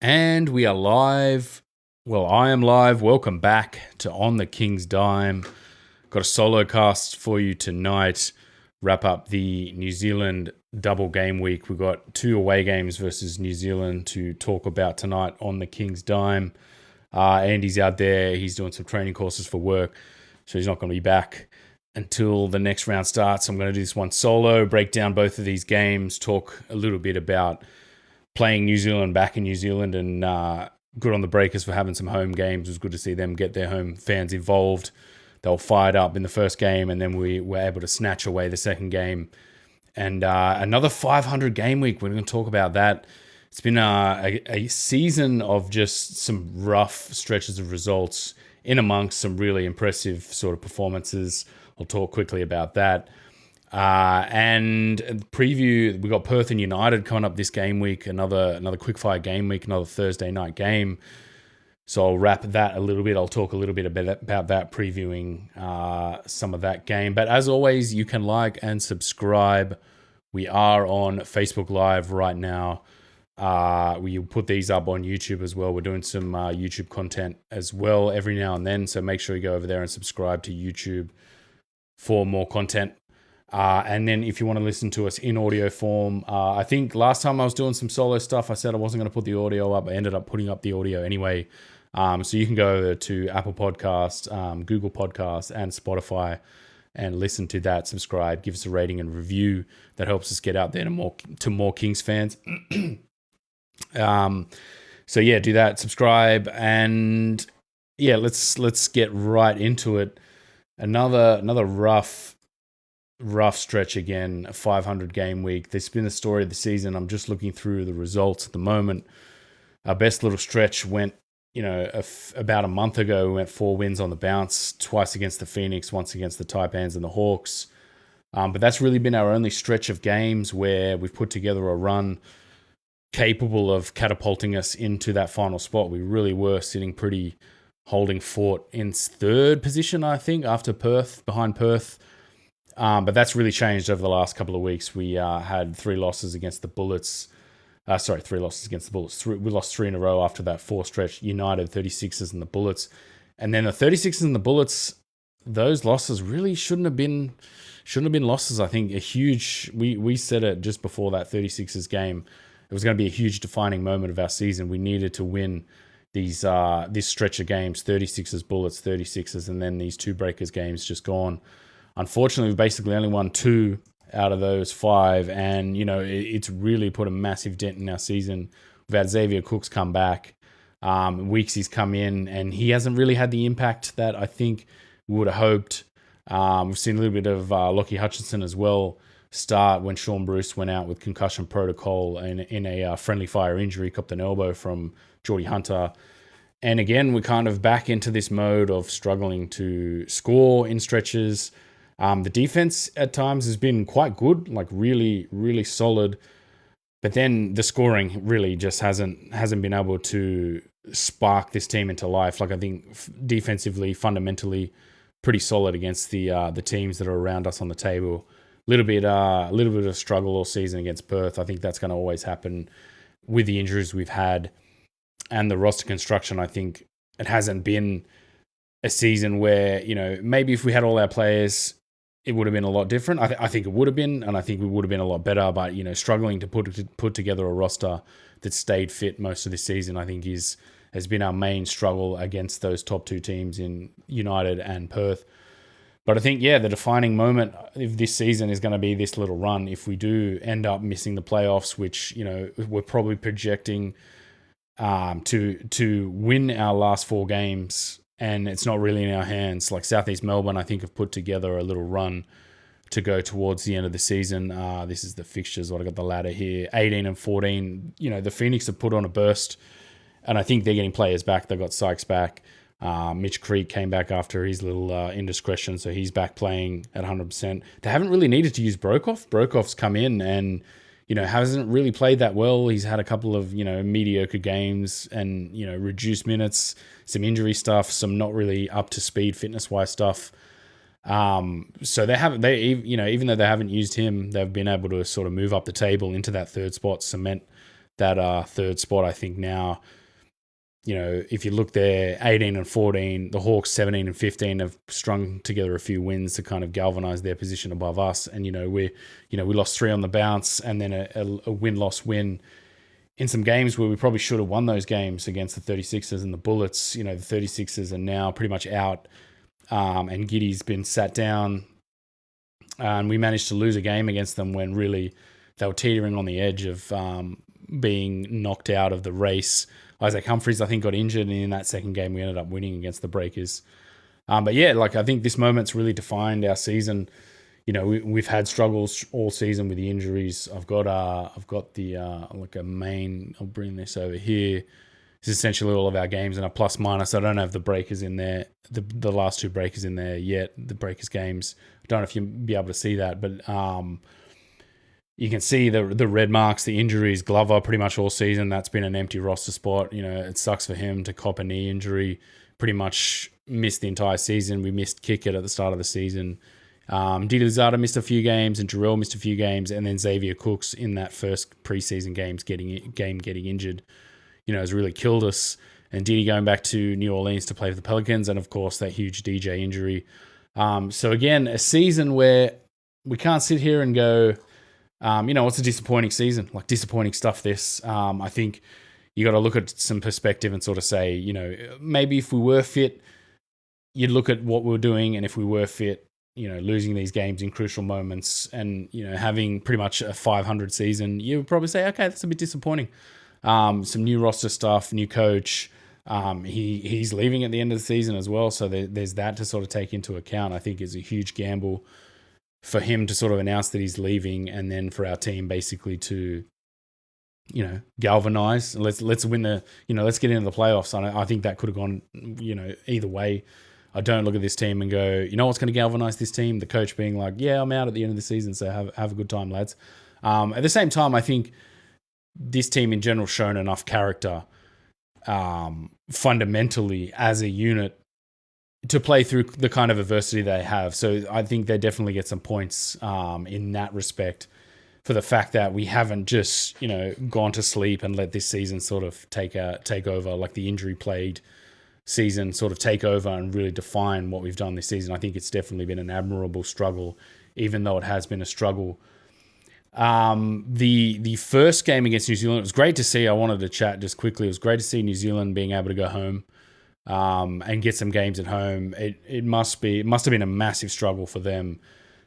And we are live. Well, I am live. Welcome back to On the King's Dime. Got a solo cast for you tonight. Wrap up the New Zealand double game week. We've got 2 away games versus New Zealand to talk about tonight on the King's Dime. Andy's out there. He's doing some training courses for work, so he's not going to be back until the next round starts. I'm going to do this one solo, break down both of these games, talk a little bit about playing New Zealand back in New Zealand, and good on the Breakers for having some home games. It was good to see them get their home fans involved. They were fired up in the first game, and then we were able to snatch away the second game. And another 500 game week. We're going to talk about that. It's been a season of just some rough stretches of results in amongst some really impressive sort of performances. I'll talk quickly about that. And preview, we got Perth and United coming up this game week, another quickfire game week, another Thursday night game. So I'll wrap that a little bit. I'll talk a little bit about that, previewing some of that game. But as always, you can like and subscribe. We are on Facebook Live right now. We put these up on YouTube as well. We're doing some YouTube content as well every now and then. So make sure you go over there and subscribe to YouTube for more content. And then if you want to listen to us in audio form, I think last time I was doing some solo stuff, I said I wasn't going to put the audio up. I ended up putting up the audio anyway. So you can go over to Apple Podcasts, Google Podcasts, and Spotify and listen to that, subscribe, give us a rating and review. That helps us get out there to more Kings fans. So yeah, do that, subscribe, and yeah, let's get right into it. Another rough stretch again, a 500 game week. This has been the story of the season. I'm just looking through the results at the moment. Our best little stretch went, about a month ago, we went 4 wins on the bounce, twice against the Phoenix, once against the Taipans and the Hawks. But that's really been our only stretch of games where we've put together a run capable of catapulting us into that final spot. We really were sitting pretty, holding fort in 3rd position, I think, after Perth, behind Perth. But that's really changed over the last couple of weeks. We had 3 losses against the Bullets. 3 losses against the Bullets. We lost 3 in a row after that 4 stretch. United, 36ers, and the Bullets. And then the 36ers and the Bullets, those losses really shouldn't have been losses. I think we said it just before that 36ers game. It was going to be a huge defining moment of our season. We needed to win this stretch of games, 36ers, Bullets, 36ers, and then these 2 Breakers games just gone. Unfortunately, we've basically only won 2 out of those 5, and it's really put a massive dent in our season. We've had Xavier Cooks come back, Weeksy's come in, and he hasn't really had the impact that I think we would have hoped. We've seen a little bit of Lockie Hutchinson as well start when Sean Bruce went out with concussion protocol in a friendly fire injury, copped an elbow from Geordie Hunter. And again, we're kind of back into this mode of struggling to score in stretches. The defense at times has been quite good, like really, really solid. But then the scoring really just hasn't been able to spark this team into life. Like I think defensively, fundamentally, pretty solid against the teams that are around us on the table. A little bit of struggle all season against Perth. I think that's going to always happen with the injuries we've had and the roster construction. I think it hasn't been a season where maybe if we had all our players, it would have been a lot different. I think it would have been, and I think we would have been a lot better. But struggling to put together a roster that stayed fit most of this season, I think has been our main struggle against those top 2 teams in United and Perth. But I think, the defining moment of this season is going to be this little run. If we do end up missing the playoffs, which we're probably projecting to win our last 4 games, and it's not really in our hands. Like Southeast Melbourne, I think, have put together a little run to go towards the end of the season. This is the fixtures. What I got the ladder here: 18 and 14. The Phoenix have put on a burst, and I think they're getting players back. They got Sykes back. Mitch Creek came back after his little indiscretion, so he's back playing at 100%. They haven't really needed to use Brokoff. Brokoff's come in and hasn't really played that well. He's had a couple of mediocre games and reduced minutes, some injury stuff, some not really up to speed fitness wise stuff. So even though they haven't used him, they've been able to sort of move up the table into that 3rd spot, cement third spot. I think now, if you look there, 18 and 14, the Hawks 17 and 15 have strung together a few wins to kind of galvanize their position above us. And we lost 3 on the bounce, and then a win-loss win in some games where we probably should have won those games against the 36ers and the Bullets. The 36ers are now pretty much out, and Giddey's been sat down, and we managed to lose a game against them when really they were teetering on the edge of being knocked out of the race. Isaac Humphries, I think, got injured, and in that second game, we ended up winning against the Breakers. But yeah, I think this moment's really defined our season. We've had struggles all season with the injuries. I've got the a main. I'll bring this over here. This is essentially all of our games and a plus minus. I don't have the Breakers in there, the last 2 Breakers in there yet. The Breakers games. I don't know if you'll be able to see that, but you can see the red marks, the injuries. Glover pretty much all season. That's been an empty roster spot. It sucks for him to cop a knee injury. Pretty much missed the entire season. We missed Kickett at the start of the season. Didi Luzada missed a few games, and Jarrell missed a few games, and then Xavier Cooks in that first preseason game getting injured, has really killed us. And Didi going back to New Orleans to play for the Pelicans, and of course that huge DJ injury. So again, a season where we can't sit here and go, it's a disappointing season, disappointing stuff. This, I think you got to look at some perspective and sort of say, maybe if we were fit, you'd look at what we were doing, and if we were fit, losing these games in crucial moments and, having pretty much a 500 season, you would probably say, okay, that's a bit disappointing. Some new roster stuff, new coach. He's leaving at the end of the season as well. So there's that to sort of take into account. I think it's a huge gamble for him to sort of announce that he's leaving, and then for our team basically to, galvanize. Let's win let's get into the playoffs. And I think that could have gone, either way. I don't look at this team and go, what's going to galvanize this team? The coach being like, yeah, I'm out at the end of the season, so have a good time, lads. At the same time, I think this team in general shown enough character fundamentally as a unit to play through the kind of adversity they have. So I think they definitely get some points in that respect for the fact that we haven't just, gone to sleep and let this season sort of take over, like the injury-plagued season sort of take over and really define what we've done this season. I think it's definitely been an admirable struggle, even though it has been a struggle. The first game against New Zealand, it was great to see. I wanted to chat just quickly. It was great to see New Zealand being able to go home and get some games at home. It must have been a massive struggle for them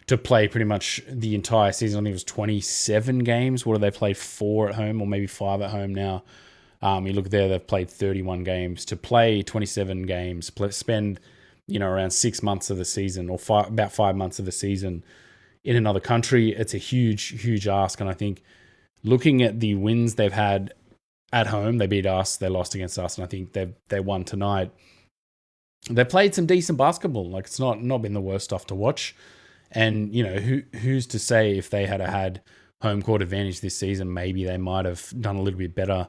to play pretty much the entire season. I think it was 27 games. What do they play? 4 at home, or maybe 5 at home now. You look there, they've played 31 games. To play 27 games, spend around 6 months of the season, or about 5 months of the season in another country, it's a huge, huge ask. And I think looking at the wins they've had at home, they beat us, they lost against us, and I think they won tonight. They played some decent basketball. It's not been the worst stuff to watch. And who's to say if they had home court advantage this season, maybe they might have done a little bit better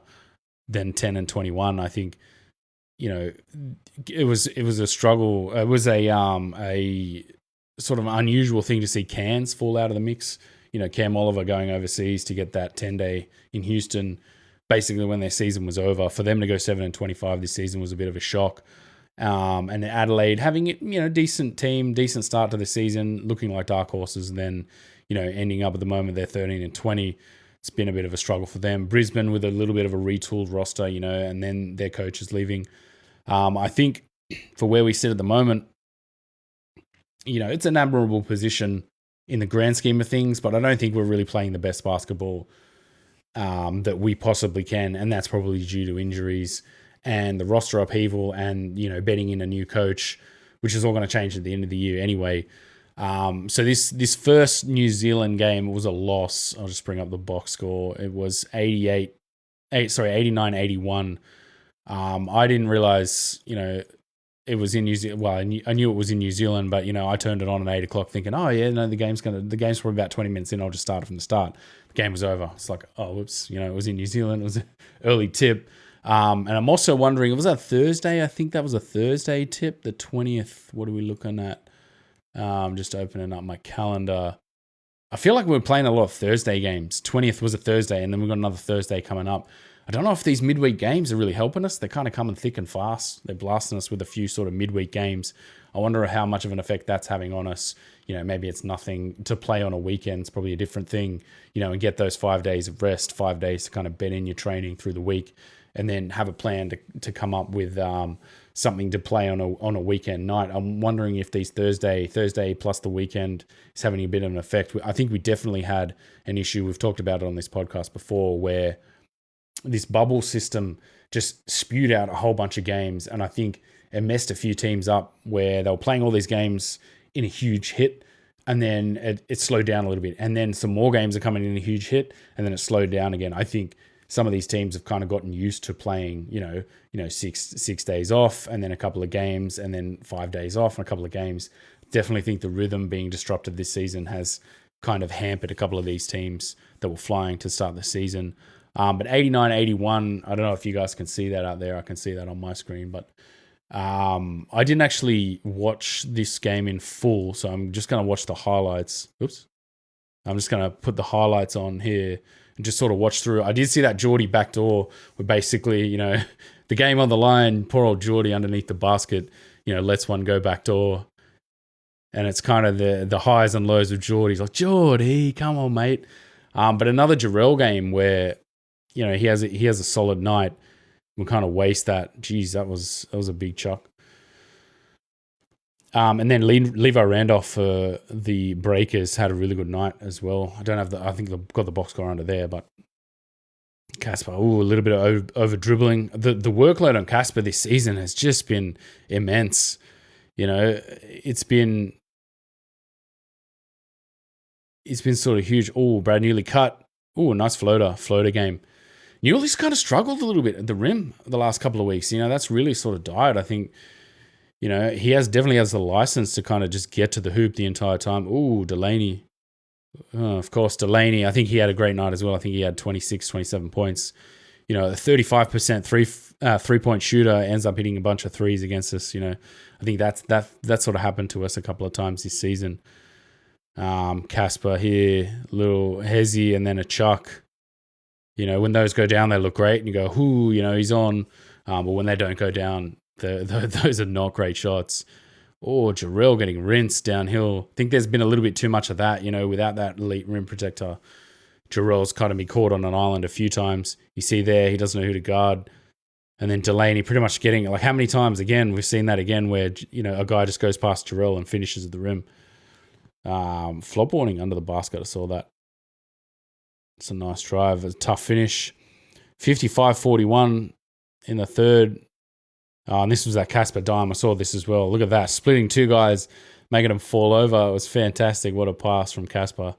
than 10 and 21. I think, it was a struggle. It was a sort of unusual thing to see Cairns fall out of the mix. Cam Oliver going overseas to get that 10-day in Houston, basically when their season was over. For them to go 7 and 25 this season was a bit of a shock. And Adelaide having it, decent team, decent start to the season, looking like dark horses, and then, ending up at the moment they're 13 and 20. It's been a bit of a struggle for them. Brisbane with a little bit of a retooled roster, and then their coach is leaving. I think for where we sit at the moment, it's an admirable position in the grand scheme of things, but I don't think we're really playing the best basketball that we possibly can, and that's probably due to injuries and the roster upheaval and, betting in a new coach, which is all going to change at the end of the year anyway. So this first New Zealand game was a loss. I'll just bring up the box score. It was 89-81. I didn't realize, it was in New Zealand. Well, I knew it was in New Zealand, but I turned it on at 8 o'clock thinking, oh yeah, no, the game's probably about 20 minutes in. I'll just start it from the start. The game was over. It's like, oh, whoops, it was in New Zealand. It was an early tip. And I'm also wondering, was that Thursday? I think that was a Thursday tip, the 20th. What are we looking at? Just opening up my calendar. I feel like we're playing a lot of Thursday games. 20th was a Thursday, and then we've got another Thursday coming up. I don't know if these midweek games are really helping us. They're kind of coming thick and fast. They're blasting us with a few sort of midweek games. I wonder how much of an effect that's having on us. Maybe it's nothing to play on a weekend. It's probably a different thing, and get those 5 days of rest, 5 days to kind of bed in your training through the week, and then have a plan to come up with something to play on a weekend night. I'm wondering if these Thursday plus the weekend is having a bit of an effect. I think we definitely had an issue. We've talked about it on this podcast before, where this bubble system just spewed out a whole bunch of games, and I think it messed a few teams up where they were playing all these games in a huge hit, and then it slowed down a little bit, and then some more games are coming in a huge hit, and then it slowed down again. I think some of these teams have kind of gotten used to playing, 6 days off, and then a couple of games, and then 5 days off and a couple of games. Definitely think the rhythm being disrupted this season has kind of hampered a couple of these teams that were flying to start the season. But 89-81, I don't know if you guys can see that out there. I can see that on my screen, but I didn't actually watch this game in full, so I'm just going to watch the highlights. Oops. I'm just going to put the highlights on here and just sort of watch through. I did see that Geordie backdoor where basically, the game on the line, poor old Geordie underneath the basket, lets one go backdoor. And it's kind of the highs and lows of Geordie. He's like, Geordie, come on, mate. But another Jarrell game where, he has a solid night. We kind of waste that. Geez, that was a big chuck. And then Levi Randolph for the Breakers had a really good night as well. I think I've got the box score under there, but Casper, a little bit of over dribbling. The workload on Casper this season has just been immense. It's been sort of huge. Brad Newley cut. Nice floater game. Newley's kind of struggled a little bit at the rim the last couple of weeks. That's really sort of died. I think, he definitely has the license to kind of just get to the hoop the entire time. Delaney. Of course, Delaney. I think he had a great night as well. I think he had 26, 27 points. A 35% three-point shooter ends up hitting a bunch of threes against us. I think that sort of happened to us a couple of times this season. Casper here, little hezzy, and then a chuck. When those go down, they look great, and you go, he's on. But when they don't go down, those are not great shots. Jarrell getting rinsed downhill. I think there's been a little bit too much of that, without that elite rim protector. Jarrell's kind of been caught on an island a few times. You see there, he doesn't know who to guard. And then Delaney pretty much getting, how many times, again, we've seen that again where, a guy just goes past Jarrell and finishes at the rim. Flop warning under the basket, I saw that. It's a nice drive, a tough finish. 55-41 in the third. And this was that Casper dime. I saw this as well. Look at that. Splitting two guys, making them fall over. It was fantastic. What a pass from Casper.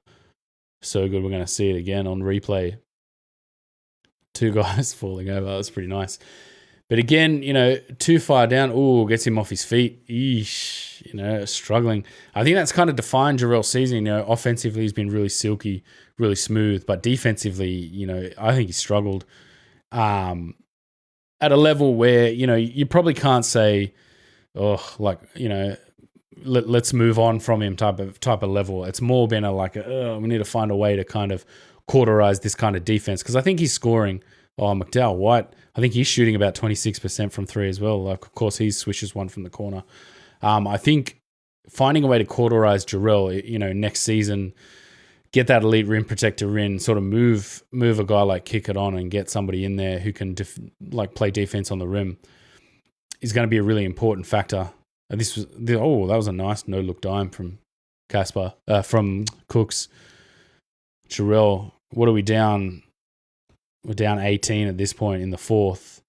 So good. We're going to see it again on replay. Two guys falling over. That was pretty nice. But again, too far down. Gets him off his feet. Eesh, struggling. I think that's kind of defined Jarrell's season. Offensively, he's been really silky, really smooth. But defensively, I think he struggled at a level where, you probably can't say, let's move on from him type of level. It's more been we need to find a way to kind of cauterize this kind of defense. Because I think he's scoring. McDowell White, I think he's shooting about 26% from three as well. Of course, he swishes one from the corner. I think finding a way to cauterize Jarrell, next season, get that elite rim protector in, sort of move a guy like Kick It On and get somebody in there who can play defense on the rim is going to be a really important factor. And that was a nice no-look dime from Casper, from Cooks. Jarrell, what are we down? We're down 18 at this point in the fourth.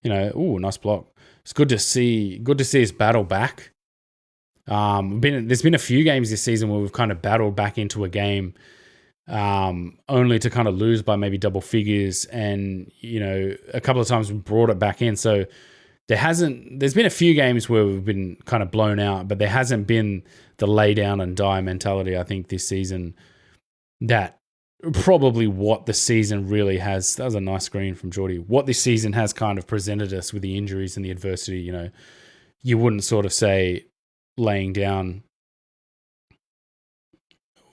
Nice block. It's good to see us battle back. There's been a few games this season where we've kind of battled back into a game, only to kind of lose by maybe double figures, and a couple of times we brought it back in. So there's been a few games where we've been kind of blown out, but there hasn't been the lay down and die mentality. I think this season that probably what the season really has. That was a nice screen from Geordie. What this season has kind of presented us with the injuries and the adversity, you wouldn't sort of say laying down.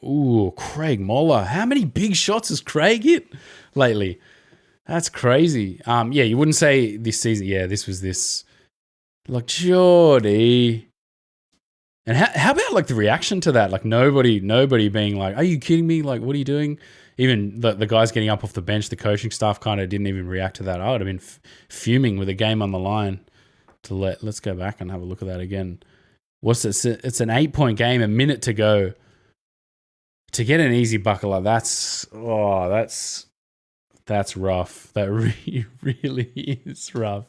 Ooh, Craig Moller. How many big shots has Craig hit lately? That's crazy. Yeah, you wouldn't say this season. Yeah, this was this. Like, Geordie. And how about like the reaction to that? Like nobody being like, "Are you kidding me? Like, what are you doing?" Even the guys getting up off the bench, the coaching staff kind of didn't even react to that. I would have been fuming with a game on the line. Let's go back and have a look at that again. What's this? It's an 8-point game, a minute to go. To get an easy bucket like that's rough. That really is rough.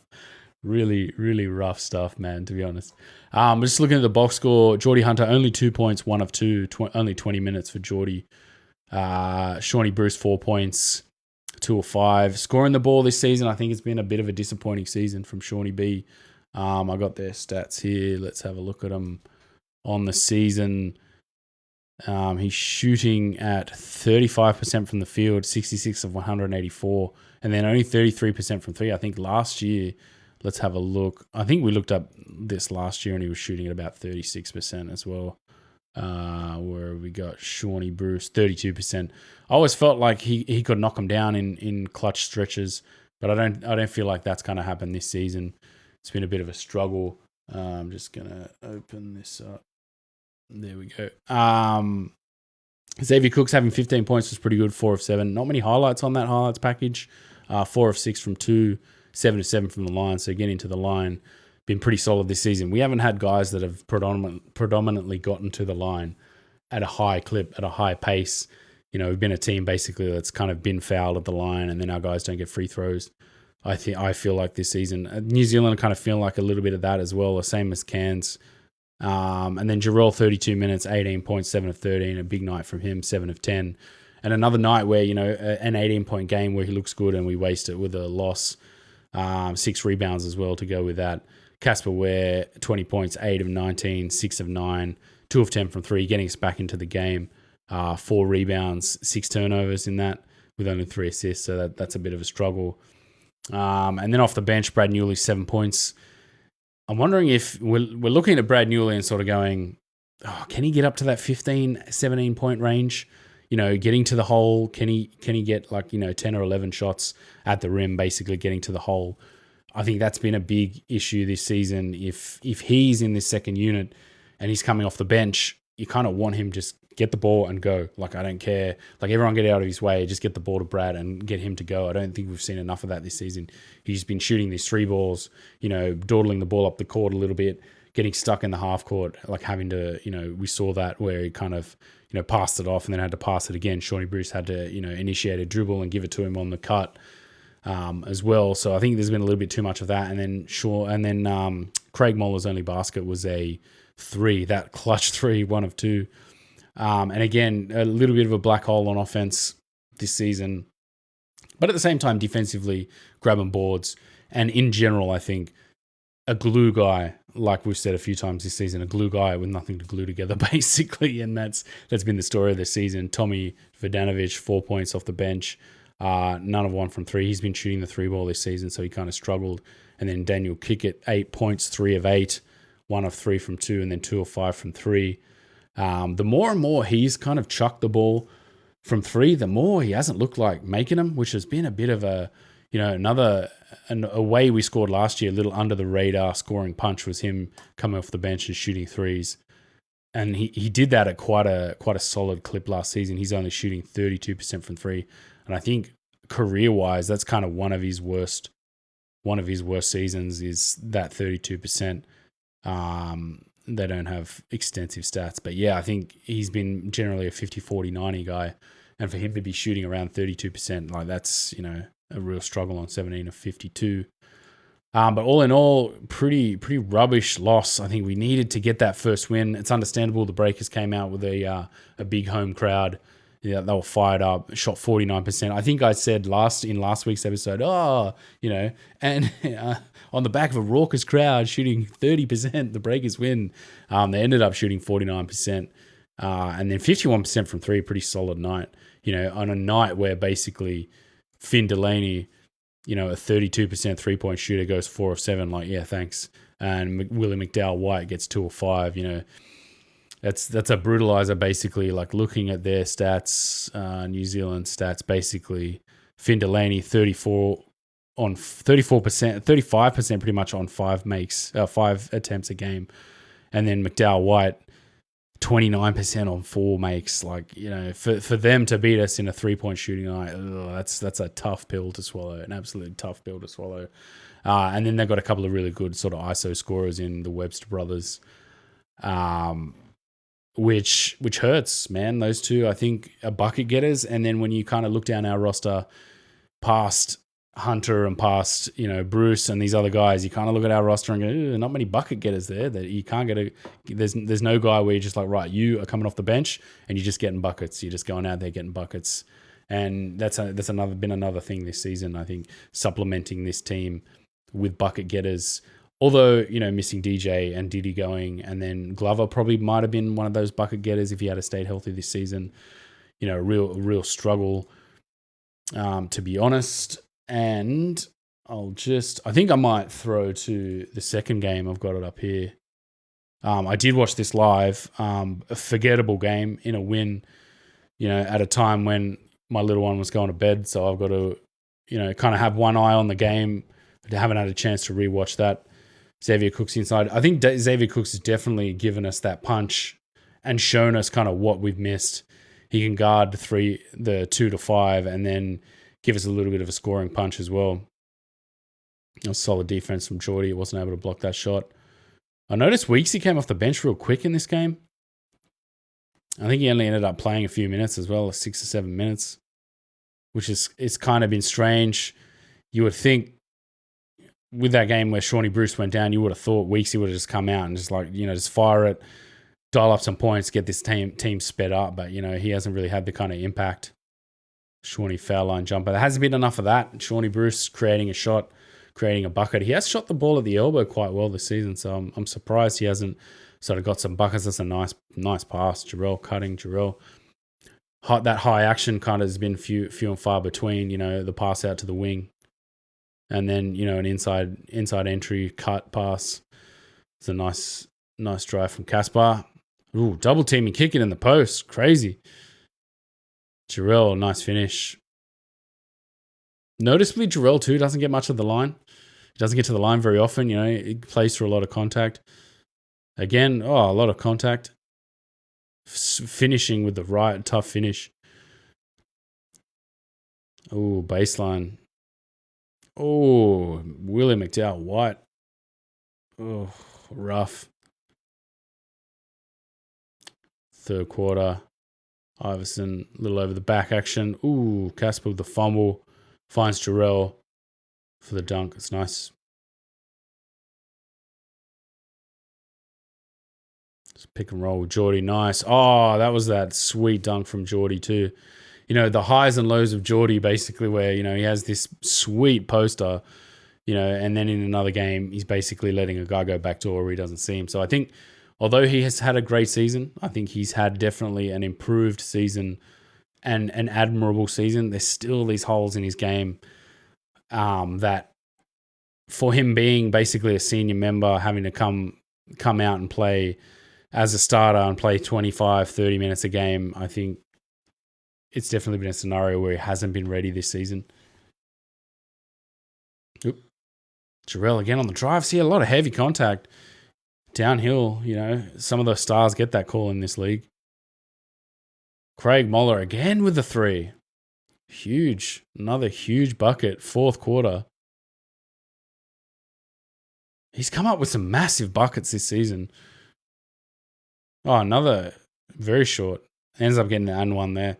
Really, really rough stuff, man, to be honest. Just looking at the box score, Geordie Hunter, only 2 points, 1 of 2, only 20 minutes for Geordie. Shawnee Bruce, 4 points, 2 of 5. Scoring the ball this season, I think it's been a bit of a disappointing season from Shawnee B. I got their stats here. Let's have a look at them on the season. He's shooting at 35% from the field, 66 of 184, and then only 33% from three. I think last year, let's have a look. I think we looked up this last year and he was shooting at about 36% as well. Where we got Shawnee Bruce, 32%. I always felt like he could knock him down in clutch stretches, but I don't feel like that's going to happen this season. It's been a bit of a struggle. I'm just going to open this up. There we go. Xavier Cooks having 15 points was pretty good, 4 of 7. Not many highlights on that highlights package. 4 of 6 from 2, 7 of 7 from the line. So getting to the line, been pretty solid this season. We haven't had guys that have predominantly gotten to the line at a high clip, at a high pace. You know, we've been a team basically that's kind of been fouled at the line, and then our guys don't get free throws. I feel like this season, New Zealand kind of feel like a little bit of that as well, the same as Cairns. And then Jarrell, 32 minutes, 18 points, 7 of 13, a big night from him, 7 of 10. And another night where, you know, an 18-point game where he looks good and we waste it with a loss. 6 rebounds as well to go with that. Casper Ware, 20 points, 8 of 19, 6 of 9, 2 of 10 from 3, getting us back into the game. 4 rebounds, 6 turnovers in that with only 3 assists, so that's a bit of a struggle. And then off the bench, Brad Newley, 7 points. I'm wondering if we're looking at Brad Newley and sort of going, oh, can he get up to that 15, 17 point range? You know, getting to the hole, can he get like, you know, 10 or 11 shots at the rim, basically getting to the hole? I think that's been a big issue this season. If he's in this second unit and he's coming off the bench, you kind of want him just get the ball and go. Like, I don't care. Like, everyone get out of his way. Just get the ball to Brad and get him to go. I don't think we've seen enough of that this season. He's been shooting these 3 balls, you know, dawdling the ball up the court a little bit, getting stuck in the half court, like having to, you know, we saw that where he kind of, you know, passed it off and then had to pass it again. Shawnee Bruce had to, you know, initiate a dribble and give it to him on the cut as well. So I think there's been a little bit too much of that. And then Craig Moller's only basket was a 3, that clutch 3, 1 of 2. And again, a little bit of a black hole on offense this season. But at the same time, defensively, grabbing boards. And in general, I think a glue guy, like we've said a few times this season, a glue guy with nothing to glue together, basically. And that's been the story of the season. Tommy Vodanovic, 4 points off the bench. None of 1 from 3. He's been shooting the 3 ball this season, so he kind of struggled. And then Daniel Kickett, 8 points, 3 of 8, 1 of 3 from 2, and then 2 of 5 from 3. The more and more he's kind of chucked the ball from 3, the more he hasn't looked like making them, which has been a bit of a, you know, a way we scored last year, a little under the radar scoring punch was him coming off the bench and shooting 3s. And he did that at quite a solid clip last season. He's only shooting 32% from 3. And I think career-wise, that's kind of one of his worst seasons is that 32%. They don't have extensive stats, but yeah, I think he's been generally a 50, 40, 90 guy. And for him to be shooting around 32%, like that's, you know, a real struggle on 17 of 52. But all in all, pretty rubbish loss. I think we needed to get that first win. It's understandable the Breakers came out with a big home crowd. Yeah, they were fired up, shot 49%. I think I said in last week's episode, you know, and on the back of a raucous crowd shooting 30%, the Breakers win. They ended up shooting 49%, and then 51% from 3, pretty solid night. You know, on a night where basically Finn Delaney, you know, a 32% 3-point shooter goes 4 of 7, like, yeah, thanks. And Willie McDowell White gets 2 of 5, you know. That's a brutalizer, basically. Like looking at their stats, New Zealand stats, basically, Finn Delaney 34 on 34%, 35% pretty much on five attempts a game, and then McDowell White 29% on 4 makes. Like, you know, for them to beat us in a 3-point shooting night, that's a tough pill to swallow, an absolute tough pill to swallow. And then they've got a couple of really good sort of ISO scorers in the Webster brothers. Which hurts, man. Those two, I think, are bucket getters. And then when you kind of look down our roster past Hunter and past, you know, Bruce and these other guys, you kind of look at our roster and go, not many bucket getters there. That you can't get there's no guy where you're just like, right, you are coming off the bench and you're just getting buckets. You're just going out there getting buckets. And that's been another thing this season, I think, supplementing this team with bucket getters. Although, you know, missing DJ and Diddy going, and then Glover probably might have been one of those bucket getters if he had stayed healthy this season. You know, a real struggle, to be honest. And I think I might throw to the second game. I've got it up here. I did watch this live. A forgettable game in a win, you know, at a time when my little one was going to bed. So I've got to, you know, kind of have one eye on the game. I haven't had a chance to rewatch that. Xavier Cooks inside. I think Xavier Cooks has definitely given us that punch and shown us kind of what we've missed. He can guard the 2 to 5, and then give us a little bit of a scoring punch as well. A solid defense from Geordie. He wasn't able to block that shot. I noticed Weeksy came off the bench real quick in this game. I think he only ended up playing a few minutes as well, 6 or 7 minutes, which it's kind of been strange. You would think, with that game where Shawnee Bruce went down, you would have thought Weeksy would have just come out and just, like, you know, just fire it, dial up some points, get this team sped up. But, you know, he hasn't really had the kind of impact. Shawnee foul line jumper. There hasn't been enough of that. Shawnee Bruce creating a shot, creating a bucket. He has shot the ball at the elbow quite well this season, so I'm surprised he hasn't sort of got some buckets. That's a nice pass. Jarrell cutting. That high action kind of has been few and far between, you know, the pass out to the wing. And then, you know, an inside entry cut pass. It's a nice drive from Caspar. Ooh, double teaming, kick it in the post. Crazy. Jarrell, nice finish. Noticeably, Jarrell too doesn't get much of the line. He doesn't get to the line very often. You know, he plays through a lot of contact. Again, a lot of contact. Finishing with the right, tough finish. Ooh, baseline. Oh, Willie McDowell White. Oh, rough. Third quarter. Iverson, a little over the back action. Ooh, Casper with the fumble. Finds Jarrell for the dunk. It's nice. Just pick and roll with Geordie. Nice. Oh, that was that sweet dunk from Geordie too. You know, the highs and lows of Geordie, basically, where, you know, he has this sweet poster, you know, and then in another game, he's basically letting a guy go backdoor where he doesn't see him. So I think, although he has had a great season, I think he's had definitely an improved season and an admirable season. There's still these holes in his game that, for him being basically a senior member, having to come out and play as a starter and play 25, 30 minutes a game, I think it's definitely been a scenario where he hasn't been ready this season. Oop. Jarrell again on the drive. See, a lot of heavy contact downhill. You know, some of the stars get that call in this league. Craig Moller again with the 3. Huge. Another huge bucket. Fourth quarter. He's come up with some massive buckets this season. Oh, another very short. Ends up getting an and one there.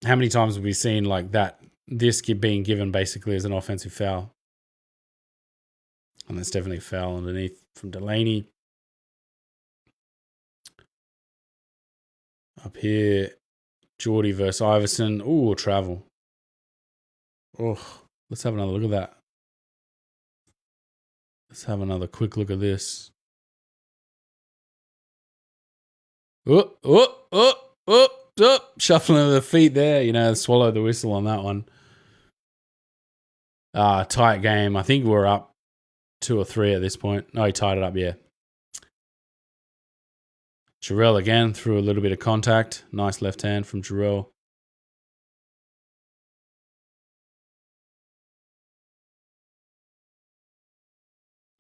How many times have we seen like that, this being given basically as an offensive foul? And that's definitely a foul underneath from Delaney. Up here, Geordie versus Iverson. Ooh, travel. Oh, let's have another look at that. Let's have another quick look at this. Shuffling of the feet there, you know, swallow the whistle on that one. Tight game. I think we're up 2 or 3 at this point. No, he tied it up, yeah. Jarrell again threw a little bit of contact. Nice left hand from Jarrell.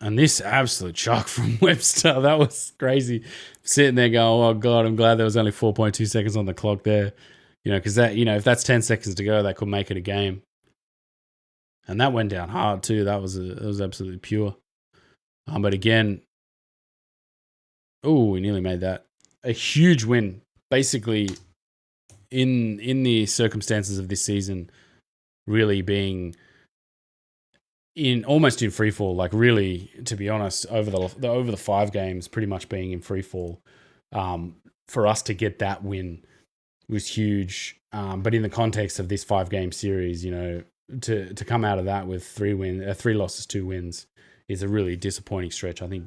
And this absolute chuck from Webster, that was crazy. Sitting there going, oh God, I'm glad there was only 4.2 seconds on the clock there. Because that, if that's 10 seconds to go, that could make it a game. And that went down hard too. That was absolutely pure. But again, we nearly made that. A huge win. Basically, in the circumstances of this season, really being almost in free fall, like really, to be honest, over the 5 games, pretty much being in free fall. For us to get that win was huge. But in the context of this 5-game series, to come out of that with 3 losses, 2 wins is a really disappointing stretch. I think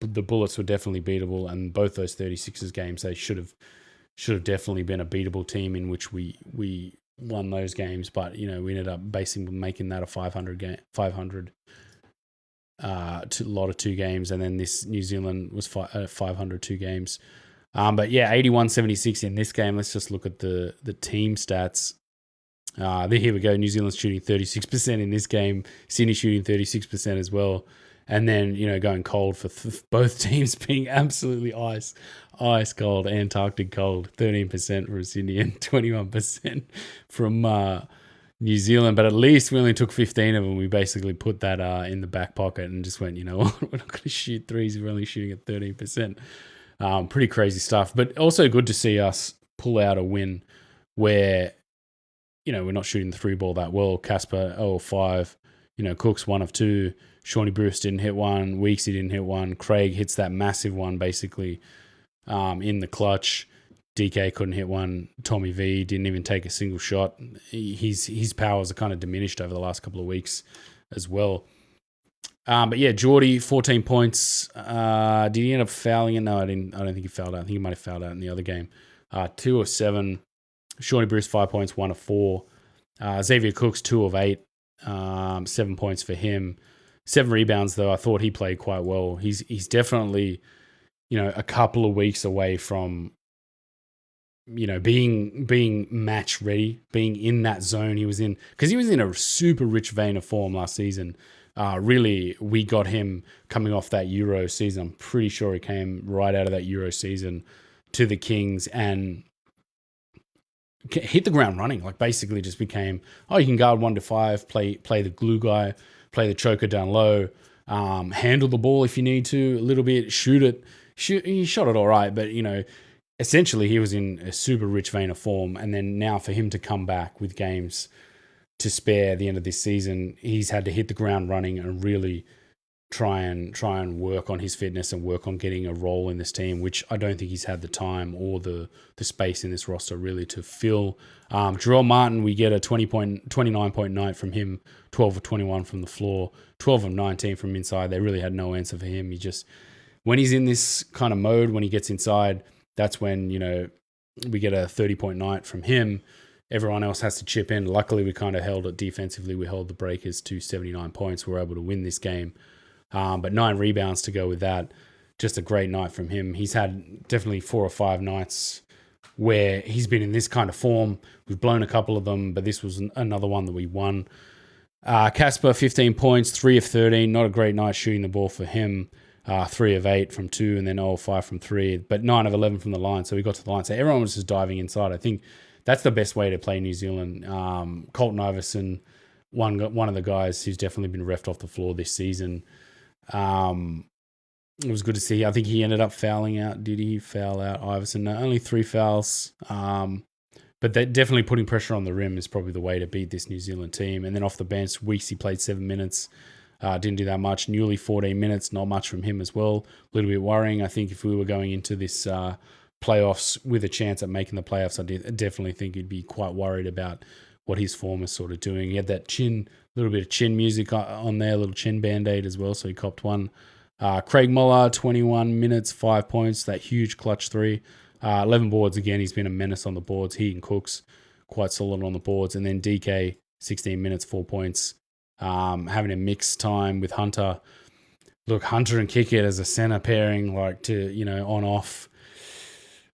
the Bullets were definitely beatable, and both those 36ers games, they should have definitely been a beatable team in which we won those games, but we ended up basically making that a 500 lot of 2 games, and then this New Zealand was 500 2 games. But yeah, 81-76 in this game. Let's just look at the team stats. Here we go. New Zealand's shooting 36% in this game. Sydney shooting 36% as well. And then, going cold for both teams being absolutely ice cold, Antarctic cold. 13% from Sydney and 21% from New Zealand. But at least we only took 15 of them. We basically put that in the back pocket and just went, we're not going to shoot threes. We're only shooting at 13%. Pretty crazy stuff. But also good to see us pull out a win where, we're not shooting the 3 ball that well. Casper 0 of 5. Cooks 1 of 2. Shawnee Bruce didn't hit one. Weeksy didn't hit one. Craig hits that massive one basically in the clutch. DK couldn't hit one. Tommy V didn't even take a single shot. His powers are kind of diminished over the last couple of weeks as well. But yeah, Geordie 14 points. Did he end up fouling it? No, I don't think he fouled out. I think he might have fouled out in the other game. 2 of 7. Shawnee Bruce 5 points. 1 of 4. Xavier Cooks 2 of 8. 7 points for him. 7 rebounds, though. I thought he played quite well. He's definitely, a couple of weeks away from, being match ready, being in that zone he was in. Because he was in a super rich vein of form last season. Really, we got him coming off that Euro season. I'm pretty sure he came right out of that Euro season to the Kings and hit the ground running. Like basically just became, you can guard 1 to 5, play the glue guy, play the choker down low, handle the ball if you need to a little bit, shoot it. He shot it all right, but essentially he was in a super rich vein of form. And then now for him to come back with games to spare at the end of this season, he's had to hit the ground running and really try and work on his fitness and work on getting a role in this team, which I don't think he's had the time or the space in this roster really to fill. Jarrell Martin, we get a 29-point night from him, 12 of 21 from the floor, 12 of 19 from inside. They really had no answer for him. When he's in this kind of mode, when he gets inside, that's when, we get a 30-point night from him. Everyone else has to chip in. Luckily, we kind of held it defensively. We held the Breakers to 79 points. We were able to win this game. But 9 rebounds to go with that. Just a great night from him. He's had definitely 4 or 5 nights where he's been in this kind of form. We've blown a couple of them, but this was another one that we won. Casper, 15 points, 3 of 13. Not a great night shooting the ball for him. 3 of 8 from 2 and then 0 of 5 from 3. But 9 of 11 from the line. So we got to the line. So everyone was just diving inside. I think that's the best way to play New Zealand. Colton Iverson, one of the guys who's definitely been refed off the floor this season. It was good to see. I think he ended up fouling out. Did he foul out Iverson? No, only 3 fouls. But definitely putting pressure on the rim is probably the way to beat this New Zealand team. And then off the bench, Weeksy played 7 minutes. Didn't do that much. Newly 14 minutes, not much from him as well. A little bit worrying. I think if we were going into this playoffs with a chance at making the playoffs, I definitely think he'd be quite worried about what his form is sort of doing. He had that little bit of chin music on there, a little chin band-aid as well, so he copped one. Craig Muller, 21 minutes, 5 points, that huge clutch 3. 11 boards again. He's been a menace on the boards. He and Cooks quite solid on the boards. And then DK, 16 minutes, 4 points. Having a mixed time with Hunter. Look, Hunter and Kickett as a center pairing, on off.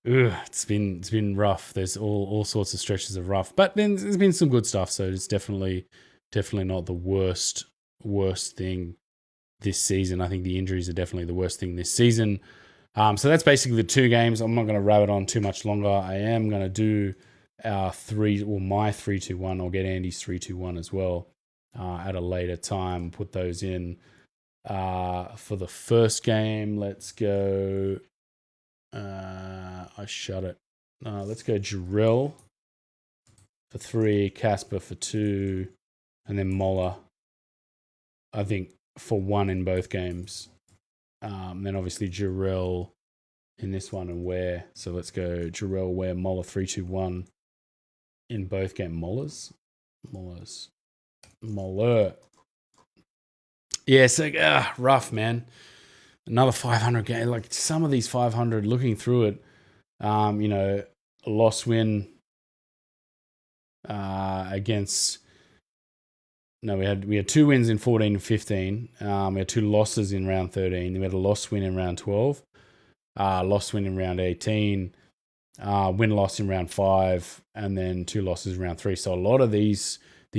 It's been rough. There's all sorts of stretches of rough, but then there's been some good stuff. So it's definitely not the worst thing this season. I think the injuries are definitely the worst thing this season. So that's basically the two games. I'm not going to rabbit on too much longer. I am going to do our my 3-2-1. I'll get Andy's 3-2-1 as well at a later time. Put those in for the first game. Let's go. I shut it. Let's go Jarrell for 3, Casper for 2, and then Moller, I think, for 1 in both games. Then obviously Jarrell in this one and Ware. So let's go Jarrell, Ware, Moller, 3-2-1 in both games. Moller. Yeah, so rough, man. Another 500 game. Like some of these 500, looking through it, a loss win against. No, we had 2 wins in 14 and 15. We had 2 losses in round 13. We had a loss win in round 12. Loss win in round 18. Win-loss in round 5, and then 2 losses in round 3. So a lot of these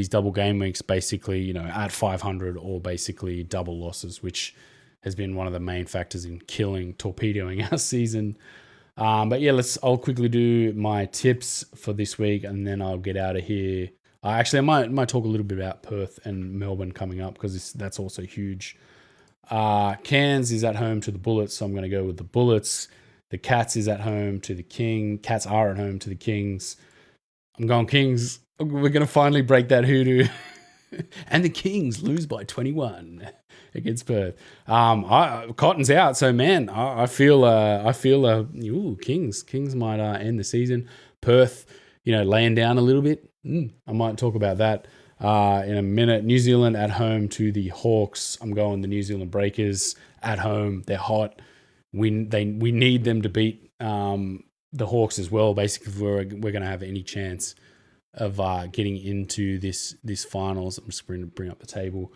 double game weeks, basically, at 500 or basically double losses, which has been one of the main factors in torpedoing our season. But yeah, I'll quickly do my tips for this week, and then I'll get out of here. Actually, I might talk a little bit about Perth and Melbourne coming up, because that's also huge. Cairns is at home to the Bullets, so I'm going to go with the Bullets. The Cats is at home to the Kings. Cats are at home to the Kings. I'm going Kings. We're going to finally break that hoodoo. And the Kings lose by 21 against Perth. Cotton's out, so man, I feel Kings might end the season. Perth, laying down a little bit. I might talk about that in a minute. New Zealand at home to the Hawks. I'm going the New Zealand Breakers at home. They're hot. We need them to beat the Hawks as well. Basically, if we're going to have any chance of getting into this finals. I'm just going to bring up the table.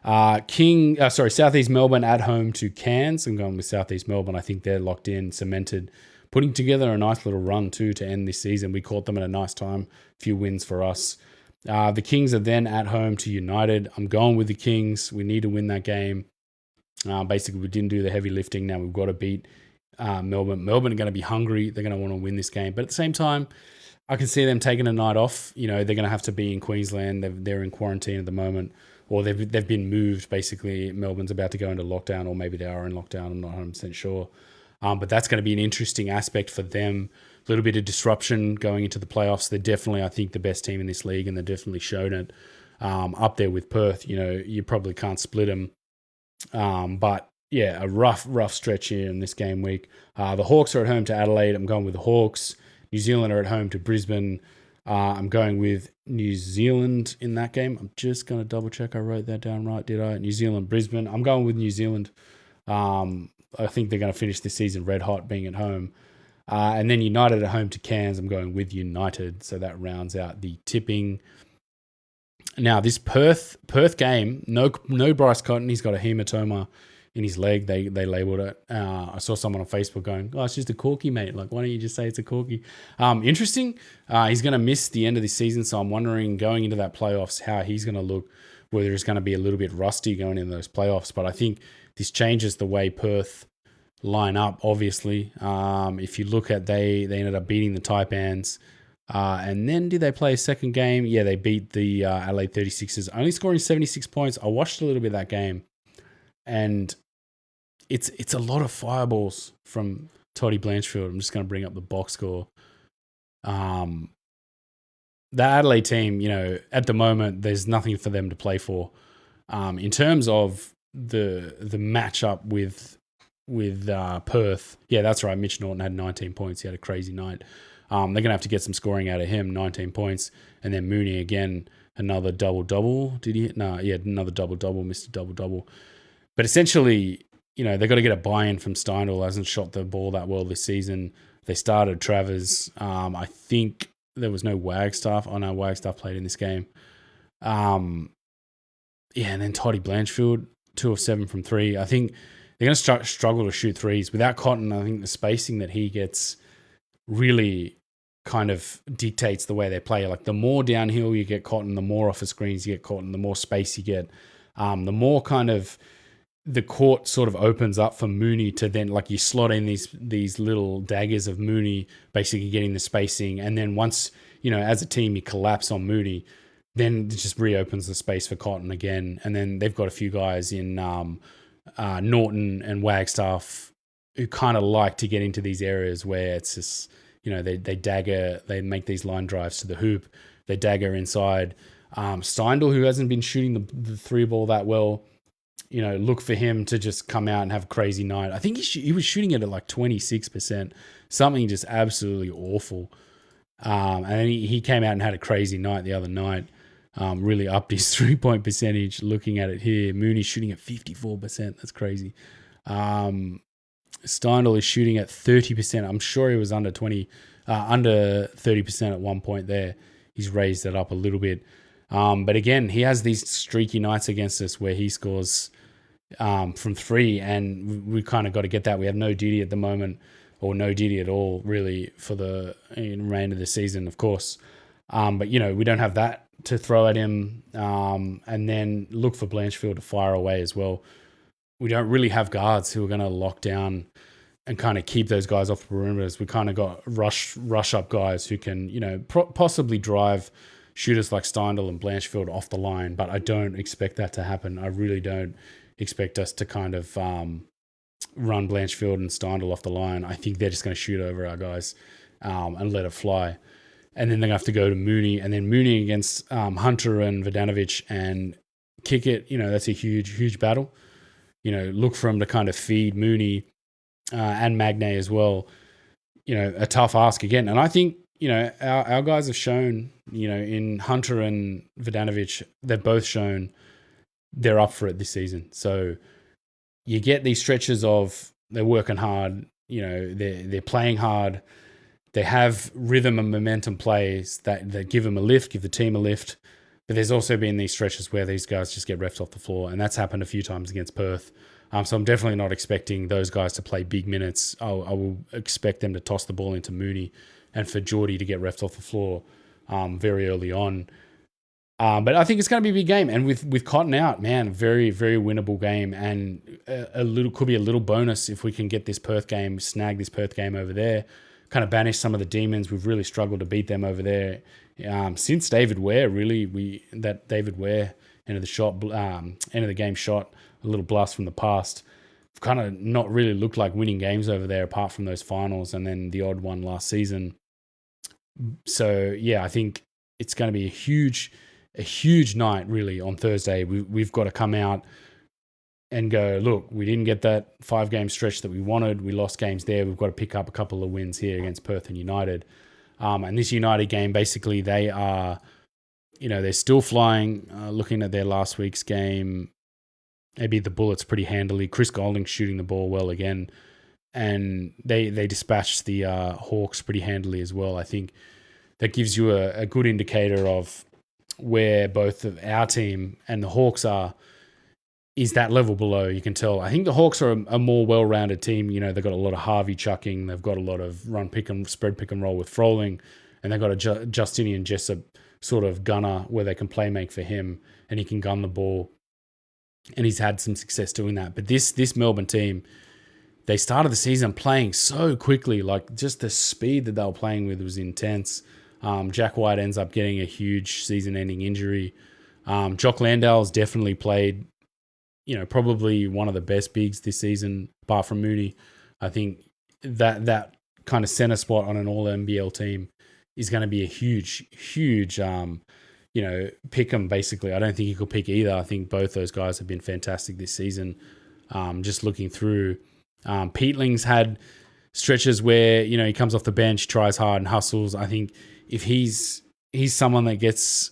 Southeast Melbourne at home to Cairns. I'm going with Southeast Melbourne. I think they're locked in, cemented, putting together a nice little run too to end this season. We caught them at a nice time. A few wins for us. The Kings are then at home to United. I'm going with the Kings. We need to win that game. Basically, we didn't do the heavy lifting. Now we've got to beat Melbourne. Melbourne are going to be hungry. They're going to want to win this game. But at the same time, I can see them taking a night off. They're going to have to be in Queensland. They're in quarantine at the moment, or they've been moved. Basically, Melbourne's about to go into lockdown, or maybe they are in lockdown. I'm not 100% sure. But that's going to be an interesting aspect for them. A little bit of disruption going into the playoffs. They're definitely, I think, the best team in this league, and they're definitely shown it. Up there with Perth, you probably can't split them. But yeah, a rough stretch here in this game week. The Hawks are at home to Adelaide. I'm going with the Hawks. New Zealand are at home to Brisbane. I'm going with New Zealand in that game. I'm just going to double check I wrote that down right, did I? New Zealand, Brisbane. I'm going with New Zealand. I think they're going to finish this season red hot being at home. And then United at home to Cairns. I'm going with United. So that rounds out the tipping. Now, this Perth game, no Bryce Cotton. He's got a hematoma in his leg. They labelled it. I saw someone on Facebook going, "Oh, it's just a corky, mate. Like, why don't you just say it's a corky?" Interesting. He's going to miss the end of the season, so I'm wondering going into that playoffs how he's going to look, whether he's going to be a little bit rusty going into those playoffs. But I think this changes the way Perth line up, obviously. If you look at they ended up beating the Taipans. And then did they play a second game? Yeah, they beat the Adelaide 36ers, only scoring 76 points. I watched a little bit of that game, and it's a lot of fireballs from Toddy Blanchfield. I'm just going to bring up the box score. The Adelaide team, at the moment, there's nothing for them to play for. In terms of the matchup with Perth, yeah, that's right. Mitch Norton had 19 points. He had a crazy night. They're going to have to get some scoring out of him, 19 points. And then Mooney again, another double-double. Did he? No, yeah, another double-double, Mr. Double-double. But essentially, they've got to get a buy-in from Steindl. Hasn't shot the ball that well this season. They started Travers. I think there was no Wagstaff. Oh, no, Wagstaff played in this game. And then Toddy Blanchfield, 2 of 7 from 3. I think they're going to struggle to shoot threes. Without Cotton, I think the spacing that he gets really kind of dictates the way they play. Like the more downhill you get caught in, the more off the screens you get caught in, the more space you get, the more kind of the court sort of opens up for Mooney to then, like, you slot in these little daggers of Mooney basically getting the spacing, and then once, as a team you collapse on Mooney, then it just reopens the space for Cotton again. And then they've got a few guys in Norton and Wagstaff who kind of like to get into these areas where it's just, they dagger, they make these line drives to the hoop, they dagger inside. Steindl, who hasn't been shooting the three ball that well, look for him to just come out and have a crazy night. I think he was shooting it at like 26%, something just absolutely awful. And then he came out and had a crazy night the other night, really upped his 3-point percentage. Looking at it here, Mooney's shooting at 54%. That's crazy. Steindl is shooting at 30%. I'm sure he was under 30% at one point there. He's raised it up a little bit. But again, he has these streaky nights against us where he scores from three, and we kind of got to get that. We have no duty at the moment, or no duty at all, really, for the remainder of the season, of course. But, we don't have that to throw at him. And then look for Blanchfield to fire away as well. We don't really have guards who are going to lock down and kind of keep those guys off the perimeters. We kind of got rush up guys who can, possibly drive shooters like Steindl and Blanchfield off the line, but I don't expect that to happen. I really don't expect us to kind of run Blanchfield and Steindl off the line. I think they're just going to shoot over our guys and let it fly. And then they're going to have to go to Mooney, and then Mooney against Hunter and Vodanovic and kick it. That's a huge, huge battle. Look for him to kind of feed Mooney and Magnay as well. A tough ask again. And I think, our guys have shown, in Hunter and Vodanovic, they've both shown they're up for it this season. So you get these stretches of they're working hard, they're playing hard, they have rhythm and momentum plays that give them a lift, give the team a lift. But there's also been these stretches where these guys just get refed off the floor, and that's happened a few times against Perth. So I'm definitely not expecting those guys to play big minutes. I will expect them to toss the ball into Mooney and for Geordie to get refed off the floor very early on. But I think it's going to be a big game. And with Cotton out, man, very, very winnable game. And could be a little bonus if we can get this Perth game, snag this Perth game over there, kind of banish some of the demons. We've really struggled to beat them over there. Since David Ware, really, that David Ware end of the game shot, a little blast from the past. We've kind of not really looked like winning games over there apart from those finals and then the odd one last season. So, yeah, I think it's going to be a huge night, really, on Thursday. We've got to come out and go, look, we didn't get that 5-game stretch that we wanted. We lost games there. We've got to pick up a couple of wins here against Perth and United. And this United game, basically, they are, they're still flying. Looking at their last week's game, they beat the Bullets pretty handily. Chris Golding shooting the ball well again. And they dispatched the Hawks pretty handily as well. I think that gives you a good indicator of where both of our team and the Hawks are, is that level below. You can tell. I think the Hawks are a more well-rounded team. They've got a lot of Harvey chucking. They've got a lot of spread pick and roll with Froling. And they've got a Justinian Jessup sort of gunner where they can play make for him and he can gun the ball. And he's had some success doing that. But this Melbourne team, they started the season playing so quickly. Like, just the speed that they were playing with was intense. Jack White ends up getting a huge season-ending injury. Jock Landale's definitely played, probably one of the best bigs this season, apart from Mooney. I think that kind of center spot on an all-NBL team is going to be a huge pick 'em, basically. I don't think he could pick either. I think both those guys have been fantastic this season. Just looking through, Peatling's had stretches where, he comes off the bench, tries hard and hustles. I think if he's someone that gets,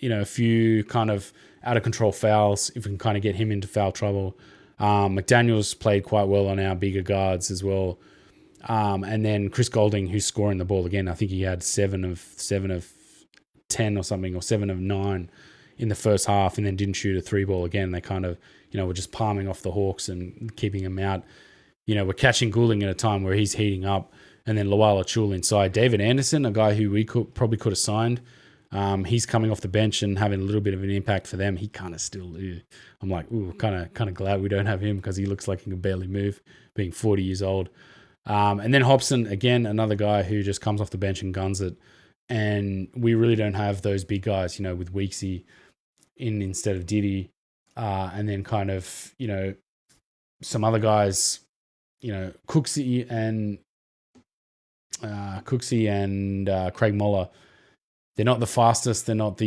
a few kind of out of control fouls, if we can kind of get him into foul trouble. McDaniel's played quite well on our bigger guards as well. And then Chris Golding, who's scoring the ball again. I think he had 7 of 10 or something, or 7 of 9 in the first half, and then didn't shoot a 3-ball again. They kind of, were just palming off the Hawks and keeping him out. We're catching Goulding at a time where he's heating up, and then Luala Chul inside. David Anderson, a guy who we probably could have signed. He's coming off the bench and having a little bit of an impact for them. He kind of still, I'm like, ooh, kind of glad we don't have him because he looks like he can barely move, being 40 years old. And then Hobson, again, another guy who just comes off the bench and guns it. And we really don't have those big guys, with Weeksy in instead of Diddy. And then kind of, some other guys, Cooksey and Craig Moller. They're not the fastest. They're not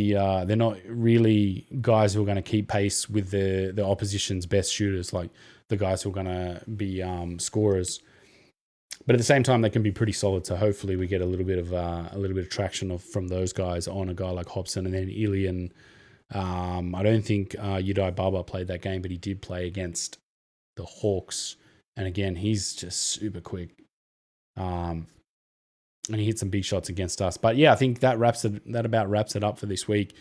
really guys who are going to keep pace with the opposition's best shooters, like the guys who are going to be scorers. But at the same time, they can be pretty solid. So hopefully, we get a little bit of traction from those guys on a guy like Hobson, and then Ilian. I don't think Udai Baba played that game, but he did play against the Hawks, and again, he's just super quick. And he hit some big shots against us. But yeah, I think that about wraps it up for this week.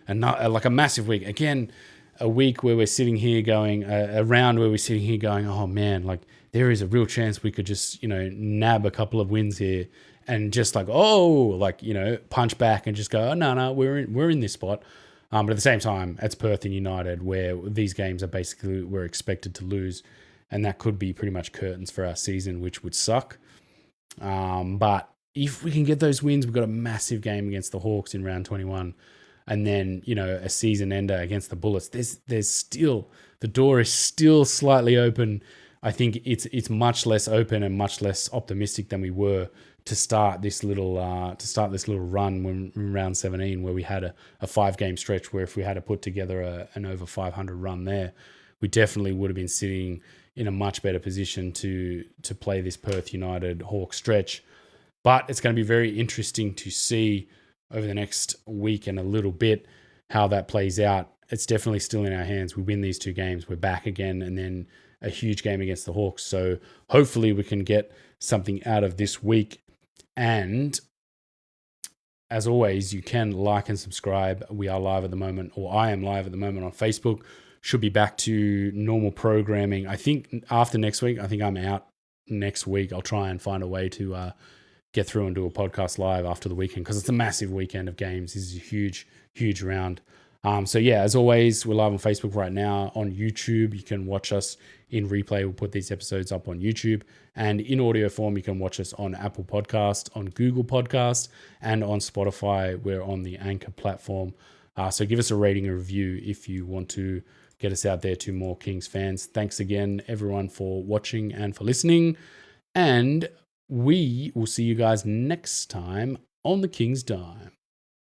And not like a massive week. Again, a week where we're sitting here going, a round where we're sitting here going, oh man, like there is a real chance we could just, nab a couple of wins here and just punch back and just go, oh no, we're in this spot. But at the same time, it's Perth and United where these games are basically we're expected to lose. And that could be pretty much curtains for our season, which would suck. But if we can get those wins, we've got a massive game against the Hawks in round 21. And then, a season ender against the Bullets. There's still, the door is still slightly open. I think it's much less open and much less optimistic than we were to start this little run when in round 17, where we had a 5-game stretch where if we had to put together an over 500 run there, we definitely would have been sitting in a much better position to play this Perth United Hawk stretch. But it's going to be very interesting to see over the next week and a little bit how that plays out. It's definitely still in our hands. We win these 2 games, we're back again, and then a huge game against the Hawks. So hopefully we can get something out of this week. And as always, you can like and subscribe. We are live at the moment, or I am live at the moment on Facebook. Should be back to normal programming. I think after next week, I think I'm out next week. I'll try and find a way to get through and do a podcast live after the weekend because it's a massive weekend of games. This is a huge, huge round. So yeah, as always, we're live on Facebook right now. On YouTube, you can watch us in replay. We'll put these episodes up on YouTube. And in audio form, you can watch us on Apple Podcast, on Google Podcast, and on Spotify. We're on the Anchor platform. So give us a rating and review if you want to get us out there to more Kings fans. Thanks again, everyone, for watching and for listening. And we will see you guys next time on the King's Dime.